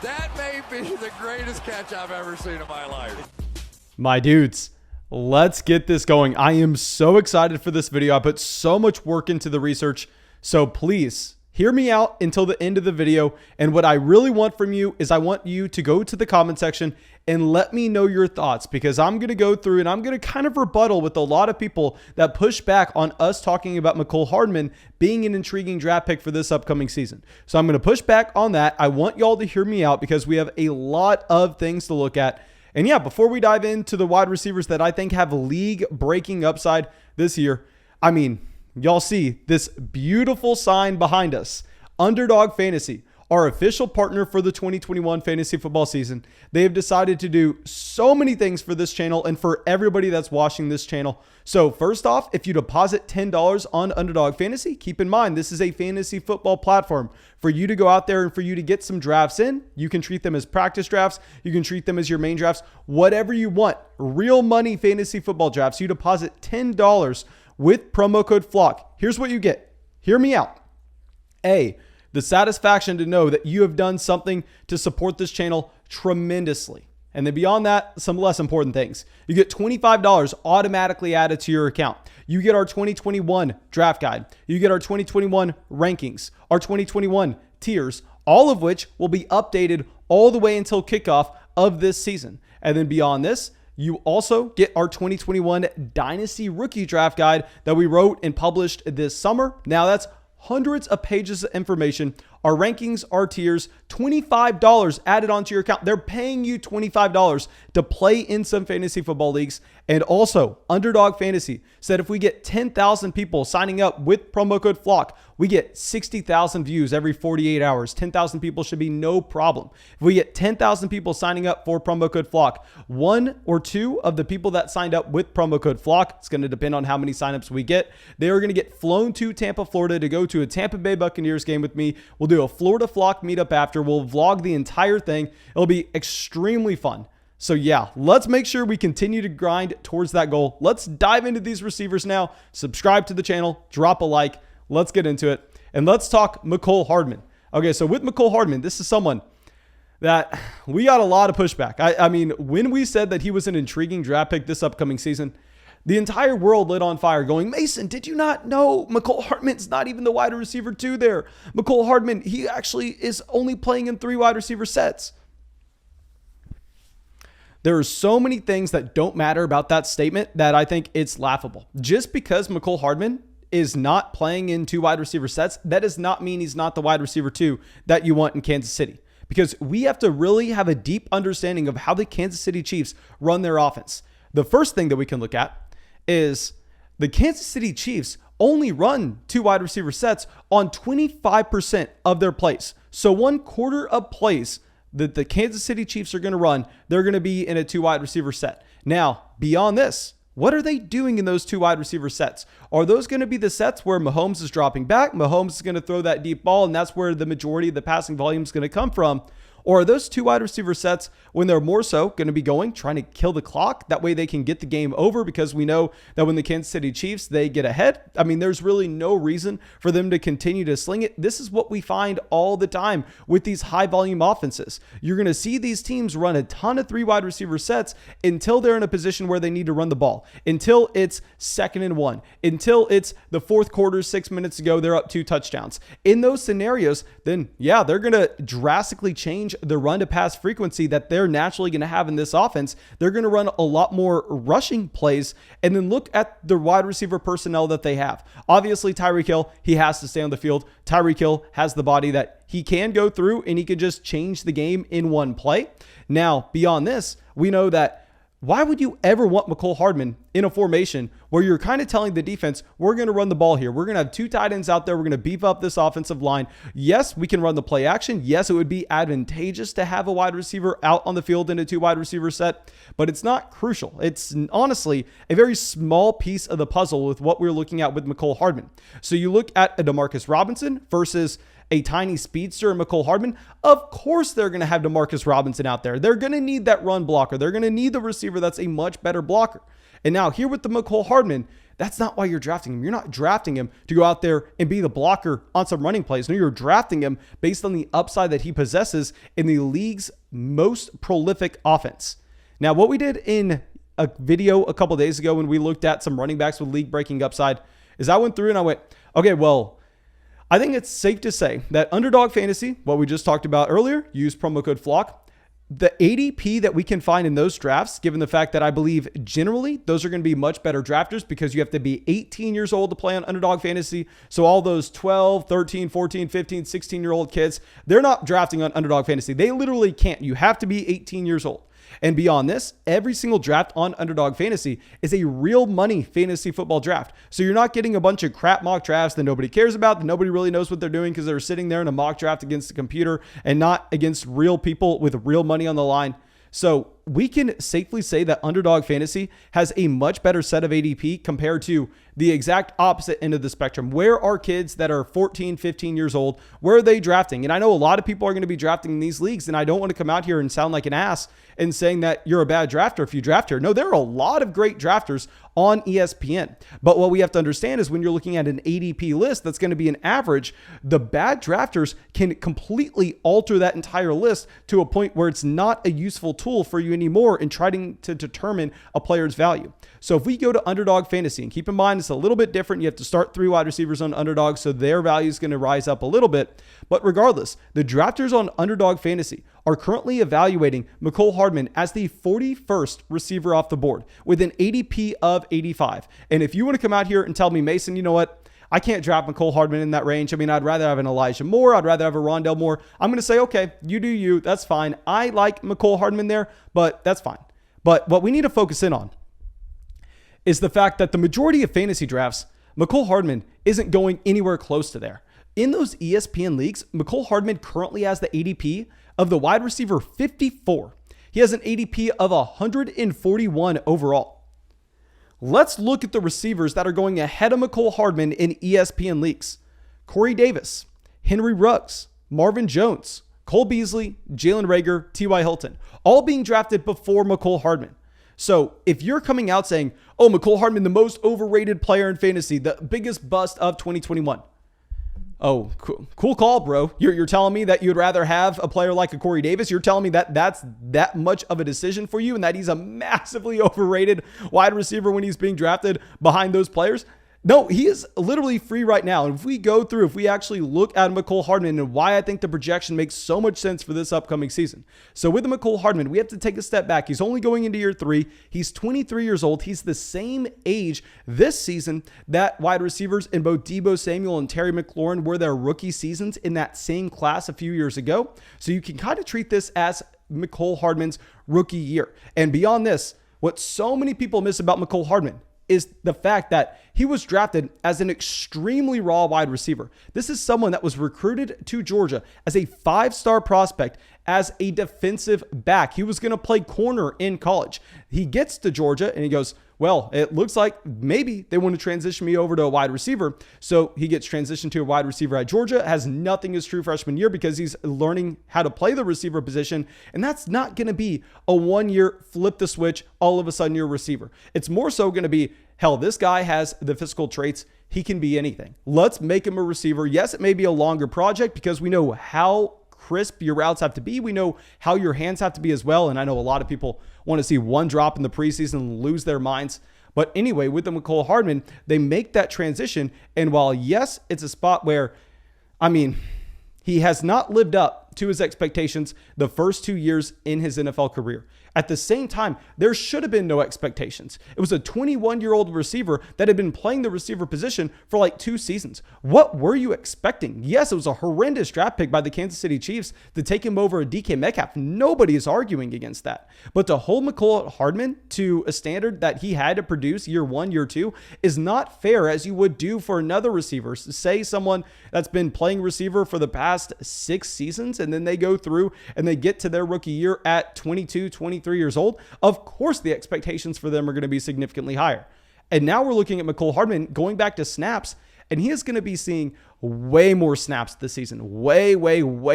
That may be the greatest catch I've ever seen in my life. My dudes, let's get this going. I am so excited for this video. I put so much work into the research. So please hear me out until the end of the video. And what I really want from you is I want you to go to the comment section and let me know your thoughts, because I'm going to go through and I'm going to kind of rebuttal with a lot of people that push back on us talking about Mecole Hardman being an intriguing draft pick for this upcoming season. So I'm going to push back on that. I want y'all to hear me out because we have a lot of things to look at. And yeah, before we dive into the wide receivers that I think have league breaking upside this year, I mean, y'all see this beautiful sign behind us, Underdog Fantasy, our official partner for the 2021 fantasy football season. They have decided to do so many things for this channel and for everybody that's watching this channel. So first off, if you deposit $10 on Underdog Fantasy, keep in mind, this is a fantasy football platform for you to go out there and for you to get some drafts in. You can treat them as practice drafts. You can treat them as your main drafts, whatever you want. Real money fantasy football drafts. You deposit $10 with promo code FLOCK. Here's what you get. Hear me out. A, the satisfaction to know that you have done something to support this channel tremendously. And then beyond that, some less important things. You get $25 automatically added to your account. You get our 2021 draft guide. You get our 2021 rankings, our 2021 tiers, all of which will be updated all the way until kickoff of this season. And then beyond this, you also get our 2021 Dynasty Rookie Draft Guide that we wrote and published this summer. Now that's hundreds of pages of information, our rankings, our tiers, $25 added onto your account. They're paying you $25 to play in some fantasy football leagues. And also, Underdog Fantasy said if we get 10,000 people signing up with promo code FLOCK, we get 60,000 views every 48 hours. 10,000 people should be no problem. If we get 10,000 people signing up for promo code FLOCK, one or two of the people that signed up with promo code FLOCK, it's going to depend on how many signups we get, they are going to get flown to Tampa, Florida to go to a Tampa Bay Buccaneers game with me. We'll do a Florida Flock meetup after. We'll vlog the entire thing. It'll be extremely fun. So yeah, let's make sure we continue to grind towards that goal. Let's dive into these receivers now. Subscribe to the channel, drop a like. Let's get into it. And let's talk Mecole Hardman. Okay, so with Mecole Hardman, this is someone that we got a lot of pushback. I mean, when we said that he was an intriguing draft pick this upcoming season, the entire world lit on fire going, Mason, did you not know Mecole Hardman's not even the wide receiver 2 there? Mecole Hardman, he actually is only playing in 3 wide receiver sets. There are so many things that don't matter about that statement that I think it's laughable. Just because Mecole Hardman is not playing in 2 wide receiver sets, that does not mean he's not the wide receiver 2 that you want in Kansas City. Because we have to really have a deep understanding of how the Kansas City Chiefs run their offense. The first thing that we can look at is the Kansas City Chiefs only run 2 wide receiver sets on 25% of their plays. So 1/4 of plays that the Kansas City Chiefs are going to run, they're going to be in a 2 wide receiver set. Now, beyond this, what are they doing in those 2 wide receiver sets? Are those going to be the sets where Mahomes is dropping back? Mahomes is going to throw that deep ball, and that's where the majority of the passing volume is going to come from. Or are those 2 wide receiver sets when they're more so going to be trying to kill the clock? That way they can get the game over, because we know that when the Kansas City Chiefs, they get ahead. I mean, there's really no reason for them to continue to sling it. This is what we find all the time with these high volume offenses. You're going to see these teams run a ton of 3 wide receiver sets until they're in a position where they need to run the ball, until it's 2nd and 1, until it's the 4th quarter, 6 minutes to go, they're up 2 touchdowns. In those scenarios, then yeah, they're going to drastically change the run to pass frequency that they're naturally going to have in this offense. They're going to run a lot more rushing plays, and then look at the wide receiver personnel that they have. Obviously, Tyreek Hill, he has to stay on the field. Tyreek Hill has the body that he can go through and he can just change the game in one play. Now, beyond this, we know that why would you ever want Mecole Hardman in a formation where you're kind of telling the defense, we're going to run the ball here. We're going to have 2 tight ends out there. We're going to beef up this offensive line. Yes, we can run the play action. Yes, it would be advantageous to have a wide receiver out on the field in a 2 wide receiver set, but it's not crucial. It's honestly a very small piece of the puzzle with what we're looking at with Mecole Hardman. So you look at a Demarcus Robinson versus a tiny speedster in Mecole Hardman. Of course they're going to have Demarcus Robinson out there. They're going to need that run blocker. They're going to need the receiver that's a much better blocker. And now here with the Mecole Hardman, That's not why you're drafting him. You're not drafting him to go out there and be the blocker on some running plays. No, you're drafting him based on the upside that he possesses in the league's most prolific offense. Now, what we did in a video a couple days ago when we looked at some running backs with league-breaking upside is I went through and I went, okay, well, I think it's safe to say that Underdog Fantasy, what we just talked about earlier, use promo code FLOCK. The ADP that we can find in those drafts, given the fact that I believe generally those are going to be much better drafters because you have to be 18 years old to play on Underdog Fantasy. So all those 12, 13, 14, 15, 16-year-old kids, they're not drafting on Underdog Fantasy. They literally can't. You have to be 18 years old. And beyond this, every single draft on Underdog Fantasy is a real money fantasy football draft. So you're not getting a bunch of crap mock drafts that nobody cares about, that nobody really knows what they're doing because they're sitting there in a mock draft against the computer and not against real people with real money on the line. So we can safely say that Underdog Fantasy has a much better set of ADP compared to the exact opposite end of the spectrum. Where are kids that are 14, 15 years old? Where are they drafting? And I know a lot of people are going to be drafting in these leagues, and I don't want to come out here and sound like an ass and saying that you're a bad drafter if you draft here. No, there are a lot of great drafters on ESPN. But what we have to understand is when you're looking at an ADP list that's going to be an average, the bad drafters can completely alter that entire list to a point where it's not a useful tool for you anymore in trying to determine a player's value. So if we go to Underdog Fantasy, and keep in mind it's a little bit different, you have to start 3 wide receivers on Underdog, so their value is going to rise up a little bit. But regardless, the drafters on Underdog Fantasy are currently evaluating Mecole Hardman as the 41st receiver off the board with an ADP of 85. And if you want to come out here and tell me, Mason, you know what? I can't draft Mecole Hardman in that range. I mean, I'd rather have an Elijah Moore. I'd rather have a Rondell Moore. I'm going to say, okay, you do you. That's fine. I like Mecole Hardman there, but that's fine. But what we need to focus in on is the fact that the majority of fantasy drafts, Mecole Hardman isn't going anywhere close to there. In those ESPN leagues, Mecole Hardman currently has the ADP of the wide receiver 54. He has an ADP of 141 overall. Let's look at the receivers that are going ahead of Mecole Hardman in ESPN leagues. Corey Davis, Henry Ruggs, Marvin Jones, Cole Beasley, Jalen Reagor, T.Y. Hilton, all being drafted before Mecole Hardman. So if you're coming out saying, oh, Mecole Hardman, the most overrated player in fantasy, the biggest bust of 2021. Oh, cool call, bro. You're telling me that you'd rather have a player like a Corey Davis. You're telling me that that's that much of a decision for you and that he's a massively overrated wide receiver when he's being drafted behind those players? No, he is literally free right now. And if we actually look at Mecole Hardman and why I think the projection makes so much sense for this upcoming season. So with Mecole Hardman, we have to take a step back. He's only going into year 3. He's 23 years old. He's the same age this season that wide receivers in both Deebo Samuel and Terry McLaurin were their rookie seasons in that same class a few years ago. So you can kind of treat this as Mecole Hardman's rookie year. And beyond this, what so many people miss about Mecole Hardman is the fact that he was drafted as an extremely raw wide receiver. This is someone that was recruited to Georgia as a 5-star prospect as a defensive back. He was going to play corner in college. He gets to Georgia and he goes, well, it looks like maybe they want to transition me over to a wide receiver. So he gets transitioned to a wide receiver at Georgia, has nothing his true freshman year because he's learning how to play the receiver position. And that's not going to be a 1-year flip the switch, all of a sudden you're a receiver. It's more so going to be, hell, this guy has the physical traits. He can be anything. Let's make him a receiver. Yes, it may be a longer project because we know how crisp your routes have to be. We know how your hands have to be as well. And I know a lot of people want to see one drop in the preseason and lose their minds. But anyway, with the Mecole Hardman, they make that transition. And while, yes, it's a spot where, I mean, he has not lived up to his expectations the first 2 years in his NFL career. At the same time, there should have been no expectations. It was a 21-year-old receiver that had been playing the receiver position for like 2 seasons. What were you expecting? Yes, it was a horrendous draft pick by the Kansas City Chiefs to take him over a DK Metcalf. Nobody is arguing against that. But to hold Mecole Hardman to a standard that he had to produce year 1, year 2 is not fair as you would do for another receiver. Say someone that's been playing receiver for the past 6 seasons and then they go through and they get to their rookie year at 22, 23 years old, of course the expectations for them are going to be significantly higher. And now we're looking at Mecole Hardman going back to snaps, and he is going to be seeing way more snaps this season, way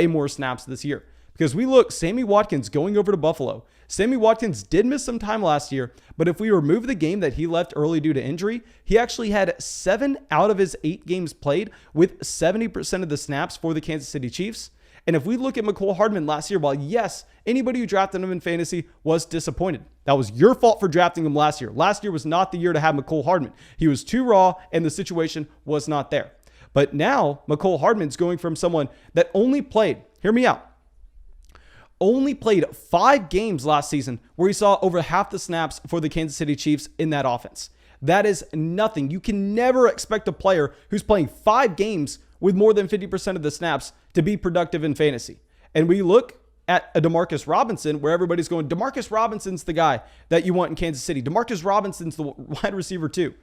more snaps this year. Because we look, Sammy Watkins going over to Buffalo, Sammy Watkins did miss some time last year, but if we remove the game that he left early due to injury, he actually had 7 out of his 8 games played with 70% of the snaps for the Kansas City Chiefs. And if we look at Mecole Hardman last year, while yes, anybody who drafted him in fantasy was disappointed. That was your fault for drafting him last year. Last year was not the year to have Mecole Hardman. He was too raw and the situation was not there. But now Mecole Hardman's going from someone that only played, hear me out, only played 5 games last season where he saw over half the snaps for the Kansas City Chiefs in that offense. That is nothing. You can never expect a player who's playing 5 games with more than 50% of the snaps to be productive in fantasy. And we look at a Demarcus Robinson where everybody's going, Demarcus Robinson's the guy that you want in Kansas City. Demarcus Robinson's the wide receiver too.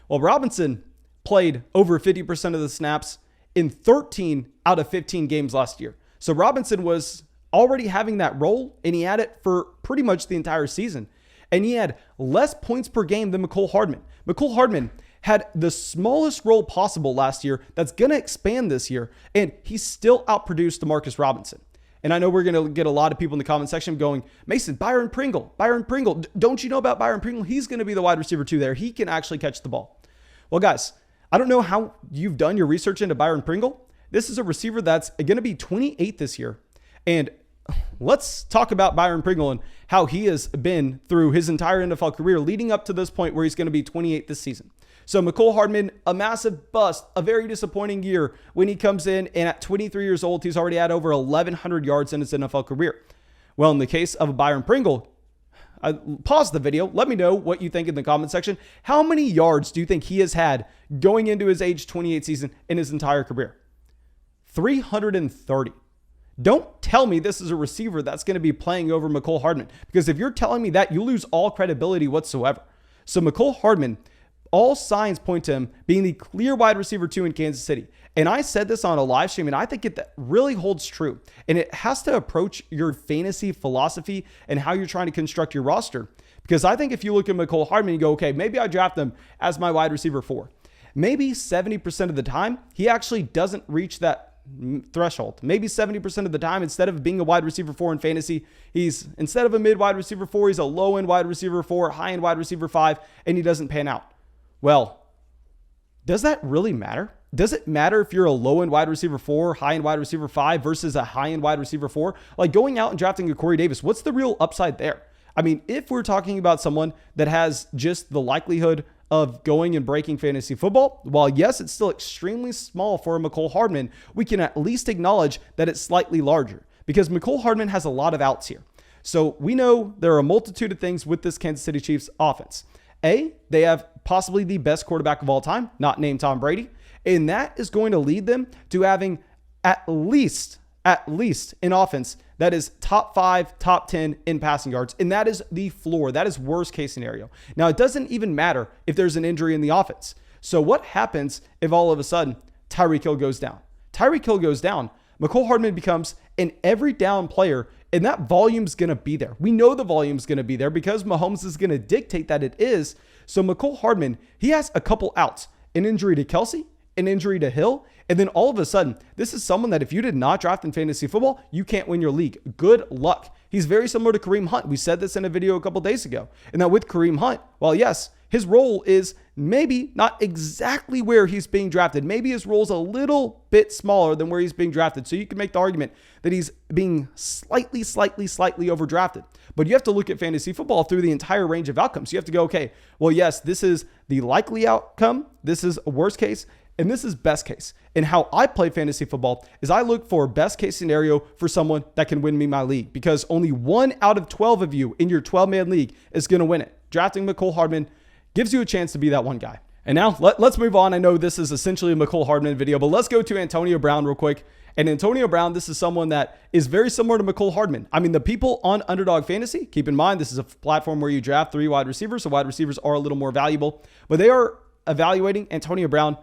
Well, Robinson played over 50% of the snaps in 13 out of 15 games last year. So Robinson was already having that role, and he had it for pretty much the entire season. And he had less points per game than Mecole Hardman. Mecole Hardman had the smallest role possible last year that's going to expand this year, and he still outproduced Demarcus Robinson. And I know we're going to get a lot of people in the comment section going, Mason, Byron Pringle, don't you know about Byron Pringle? He's going to be the wide receiver 2 there. He can actually catch the ball. Well, guys, I don't know how you've done your research into Byron Pringle. This is a receiver that's going to be 28 this year. And let's talk about Byron Pringle and how he has been through his entire NFL career leading up to this point where he's going to be 28 this season. So Mecole Hardman, a massive bust, a very disappointing year when he comes in, and at 23 years old, he's already had over 1,100 yards in his NFL career. Well, in the case of Byron Pringle, pause the video. Let me know what you think in the comment section. How many yards do you think he has had going into his age 28 season in his entire career? 330. Don't tell me this is a receiver that's going to be playing over Mecole Hardman, because if you're telling me that, you lose all credibility whatsoever. So Mecole Hardman, all signs point to him being the clear wide receiver 2 in Kansas City. And I said this on a live stream, and I think it really holds true. And it has to approach your fantasy philosophy and how you're trying to construct your roster. Because I think if you look at Mecole Hardman, you go, okay, maybe I draft him as my wide receiver 4. Maybe 70% of the time, he actually doesn't reach that threshold. Maybe 70% of the time, instead of being a wide receiver 4 in fantasy, he's, instead of a mid wide receiver 4, he's a low end wide receiver 4, high end wide receiver 5, and he doesn't pan out. Well, does that really matter? Does it matter if you're a low end wide receiver 4, high end wide receiver 5 versus a high end wide receiver 4? Like going out and drafting a Corey Davis, what's the real upside there? I mean, if we're talking about someone that has just the likelihood of going and breaking fantasy football, while yes, it's still extremely small for a Mecole Hardman, we can at least acknowledge that it's slightly larger because Mecole Hardman has a lot of outs here. So we know there are a multitude of things with this Kansas City Chiefs offense. They have possibly the best quarterback of all time, not named Tom Brady. And that is going to lead them to having at least an offense that is top 5, top 10 in passing yards. And that is the floor. That is worst case scenario. Now, it doesn't even matter if there's an injury in the offense. So what happens if all of a sudden Tyreek Hill goes down? Tyreek Hill goes down. Mecole Hardman becomes an every down player, and that volume's going to be there. We know the volume's going to be there because Mahomes is going to dictate that it is. So Mecole Hardman, he has a couple outs, an injury to Kelsey, an injury to Hill, and then all of a sudden, this is someone that if you did not draft in fantasy football, you can't win your league. Good luck. He's very similar to Kareem Hunt. We said this in a video a couple days ago. And now with Kareem Hunt, well, yes, his role is maybe not exactly where he's being drafted. Maybe his role is a little bit smaller than where he's being drafted. So you can make the argument that he's being slightly overdrafted. But you have to look at fantasy football through the entire range of outcomes. You have to go, okay, well, yes, this is the likely outcome. This is a worst case. And this is best case. And how I play fantasy football is I look for best case scenario for someone that can win me my league, because only 1 out of 12 of you in your 12-man league is going to win it. Drafting Mecole Hardman gives you a chance to be that one guy. And now let's move on. I know this is essentially a Mecole Hardman video, but let's go to Antonio Brown real quick. And Antonio Brown, this is someone that is very similar to Mecole Hardman. I mean, the people on Underdog Fantasy, keep in mind, this is a platform where you draft 3 wide receivers, so wide receivers are a little more valuable, but they are evaluating Antonio Brown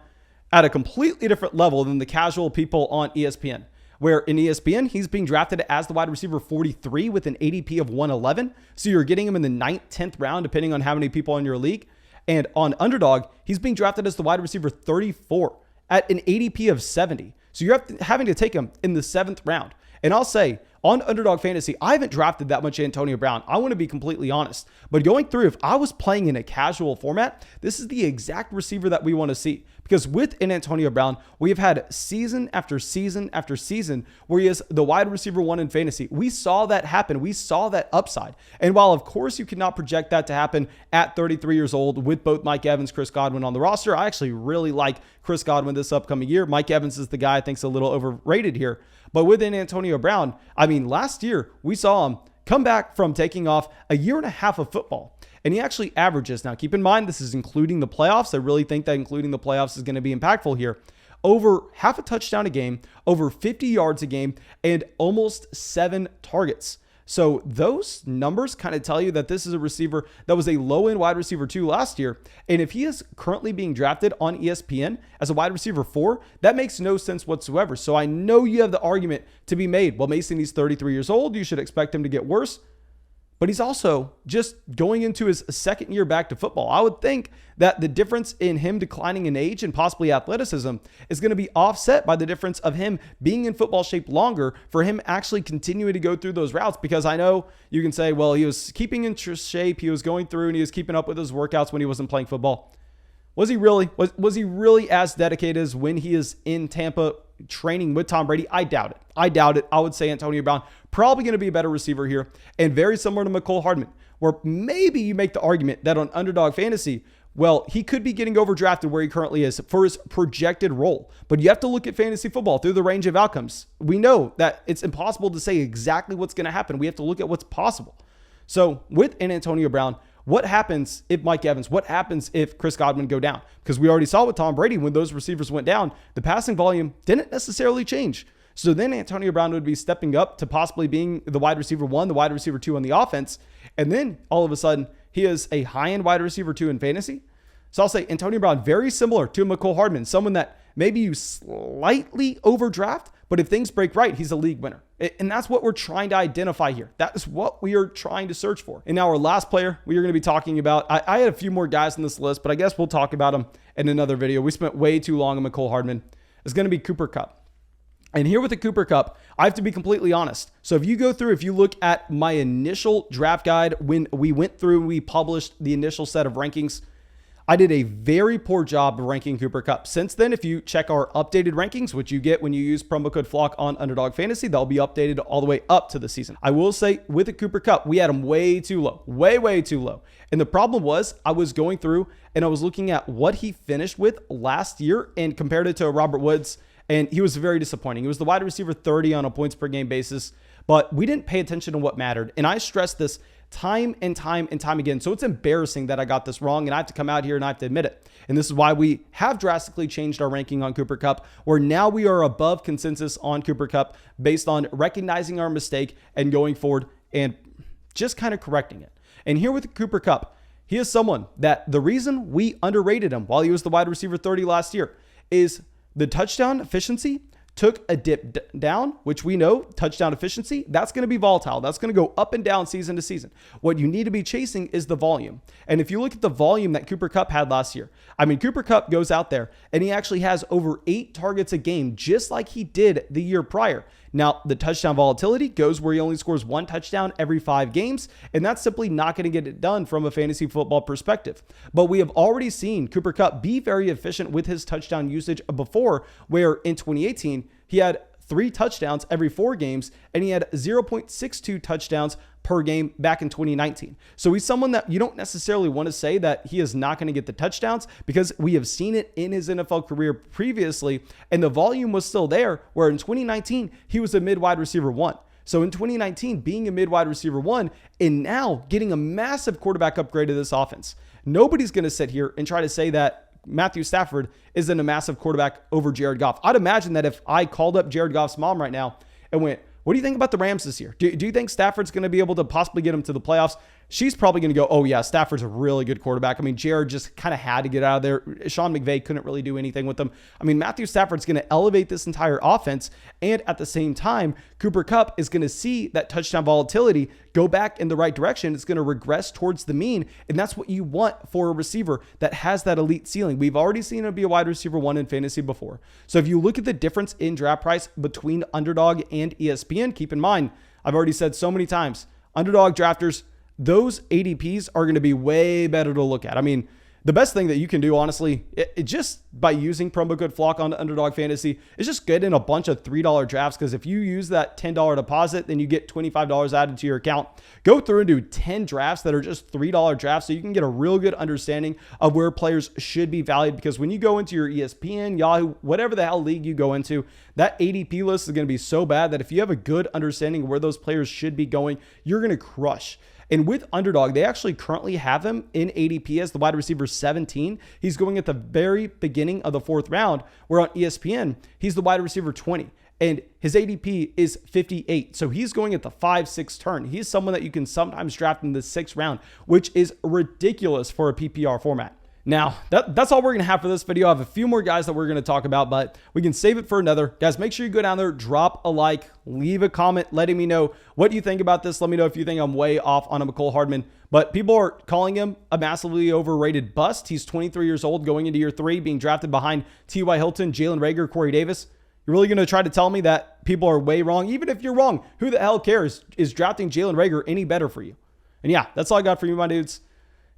at a completely different level than the casual people on ESPN, where in ESPN, he's being drafted as the wide receiver 43 with an ADP of 111. So you're getting him in the 9th, 10th round, depending on how many people in your league. And on Underdog, he's being drafted as the wide receiver 34 at an ADP of 70. So you're having to take him in the 7th round. And I'll say, on Underdog Fantasy, I haven't drafted that much Antonio Brown. I want to be completely honest. But going through, if I was playing in a casual format, this is the exact receiver that we want to see. Because with an Antonio Brown, we have had season after season after season where he is the wide receiver 1 in fantasy. We saw that happen. We saw that upside. And while, of course, you cannot project that to happen at 33 years old with both Mike Evans, Chris Godwin on the roster, I actually really like Chris Godwin this upcoming year. Mike Evans is the guy I think is a little overrated here. But within Antonio Brown, I mean, last year we saw him come back from taking off a year and a half of football. And he actually averages, now keep in mind, this is including the playoffs. I really think that including the playoffs is going to be impactful here. Over half a touchdown a game, over 50 yards a game, and almost 7 targets. So those numbers kind of tell you that this is a receiver that was a low-end wide receiver 2 last year. And if he is currently being drafted on ESPN as a wide receiver 4, that makes no sense whatsoever. So I know you have the argument to be made. Well, Mason, he's 33 years old. You should expect him to get worse. But he's also just going into his second year back to football. I would think that the difference in him declining in age and possibly athleticism is going to be offset by the difference of him being in football shape longer for him actually continuing to go through those routes. Because I know you can say, well, he was keeping in shape, he was going through and he was keeping up with his workouts when he wasn't playing football. Was he really as dedicated as when he is in Tampa training with Tom Brady? I doubt it. I would say Antonio Brown probably going to be a better receiver here, and very similar to Mecole Hardman, where maybe you make the argument that on Underdog Fantasy, well, he could be getting overdrafted where he currently is for his projected role. But you have to look at fantasy football through the range of outcomes. We know that it's impossible to say exactly what's going to happen. We have to look at what's possible. So with an Antonio Brown, what happens if Mike Evans, what happens if Chris Godwin go down? Because we already saw with Tom Brady, when those receivers went down, the passing volume didn't necessarily change. So then Antonio Brown would be stepping up to possibly being the wide receiver 1, the wide receiver 2 on the offense. And then all of a sudden, he is a high-end wide receiver 2 in fantasy. So I'll say Antonio Brown, very similar to Mecole Hardman, someone that maybe you slightly overdraft, but if things break right, he's a league winner. And that's what we're trying to identify here. That is what we are trying to search for. And now our last player we are going to be talking about, I had a few more guys on this list, but I guess we'll talk about them in another video. We spent way too long on Mecole Hardman. It's going to be Cooper Kupp. And here with the Cooper Kupp, I have to be completely honest. So if you go through, if you look at my initial draft guide, when we went through, we published the initial set of rankings, I did a very poor job of ranking Cooper Kupp. Since then, if you check our updated rankings, which you get when you use promo code FLOCK on Underdog Fantasy, they'll be updated all the way up to the season. I will say with the Cooper Kupp, we had him way too low, way too low. And the problem was I was going through and I was looking at what he finished with last year and compared it to Robert Woods. And he was very disappointing. He was the wide receiver 30 on a points per game basis, but we didn't pay attention to what mattered. And I stressed this time and time again. So it's embarrassing that I got this wrong, and I have to come out here and I have to admit it. And this is why we have drastically changed our ranking on Cooper Kupp, where now we are above consensus on Cooper Kupp based on recognizing our mistake and going forward and just kind of correcting it. And here with Cooper Kupp, he is someone that the reason we underrated him while he was the wide receiver 30 last year is the touchdown efficiency took a dip down, which we know touchdown efficiency, that's going to be volatile. That's going to go up and down season to season. What you need to be chasing is the volume. And if you look at the volume that Cooper Kupp had last year, I mean, Cooper Kupp goes out there and he actually has over 8 targets a game, just like he did the year prior. Now, the touchdown volatility goes where he only scores 1 touchdown every 5 games, and that's simply not going to get it done from a fantasy football perspective. But we have already seen Cooper Kupp be very efficient with his touchdown usage before, where in 2018, he had 3 touchdowns every 4 games, and he had 0.62 touchdowns per game back in 2019. So he's someone that you don't necessarily want to say that he is not going to get the touchdowns, because we have seen it in his NFL career previously, and the volume was still there, where in 2019, he was a mid-wide receiver 1. So in 2019, being a mid-wide receiver 1 and now getting a massive quarterback upgrade to this offense. Nobody's going to sit here and try to say that Matthew Stafford isn't a massive quarterback over Jared Goff. I'd imagine that if I called up Jared Goff's mom right now and went, what do you think about the Rams this year? Do you think Stafford's going to be able to possibly get him to the playoffs? She's probably going to go, oh yeah, Stafford's a really good quarterback. I mean, Jared just kind of had to get out of there. Sean McVay couldn't really do anything with him. I mean, Matthew Stafford's going to elevate this entire offense. And at the same time, Cooper Kupp is going to see that touchdown volatility go back in the right direction. It's going to regress towards the mean. And that's what you want for a receiver that has that elite ceiling. We've already seen him be a wide receiver 1 in fantasy before. So if you look at the difference in draft price between Underdog and ESPN, keep in mind, I've already said so many times, underdog drafters, those ADPs are going to be way better to look at. I mean, the best thing that you can do, honestly, it just by using promo code FLOCK on Underdog Fantasy, is just get in a bunch of $3 drafts, because if you use that $10 deposit, then you get $25 added to your account. Go through and do 10 drafts that are just $3 drafts so you can get a real good understanding of where players should be valued, because when you go into your ESPN, Yahoo, whatever the hell league you go into, that ADP list is going to be so bad that if you have a good understanding of where those players should be going, you're going to crush. And with Underdog, they actually currently have him in ADP as the wide receiver 17. He's going at the very beginning of the 4th round, where on ESPN, he's the wide receiver 20. And his ADP is 58. So he's going at the 5-6 turn. He's someone that you can sometimes draft in the 6th round, which is ridiculous for a PPR format. Now, that's all we're going to have for this video. I have a few more guys that we're going to talk about, but we can save it for another. Guys, make sure you go down there, drop a like, leave a comment letting me know what you think about this. Let me know if you think I'm way off on a Mecole Hardman. But people are calling him a massively overrated bust. He's 23 years old, going into year 3, being drafted behind T.Y. Hilton, Jalen Reagor, Corey Davis. You're really going to try to tell me that people are way wrong? Even if you're wrong, who the hell cares? Is drafting Jalen Reagor any better for you? And yeah, that's all I got for you, my dudes.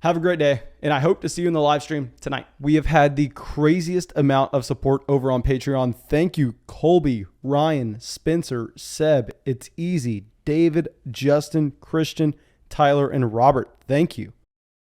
Have a great day, and I hope to see you in the live stream tonight. We have had the craziest amount of support over on Patreon. Thank you, Colby, Ryan, Spencer, Seb, It's Easy, David, Justin, Christian, Tyler, and Robert. Thank you.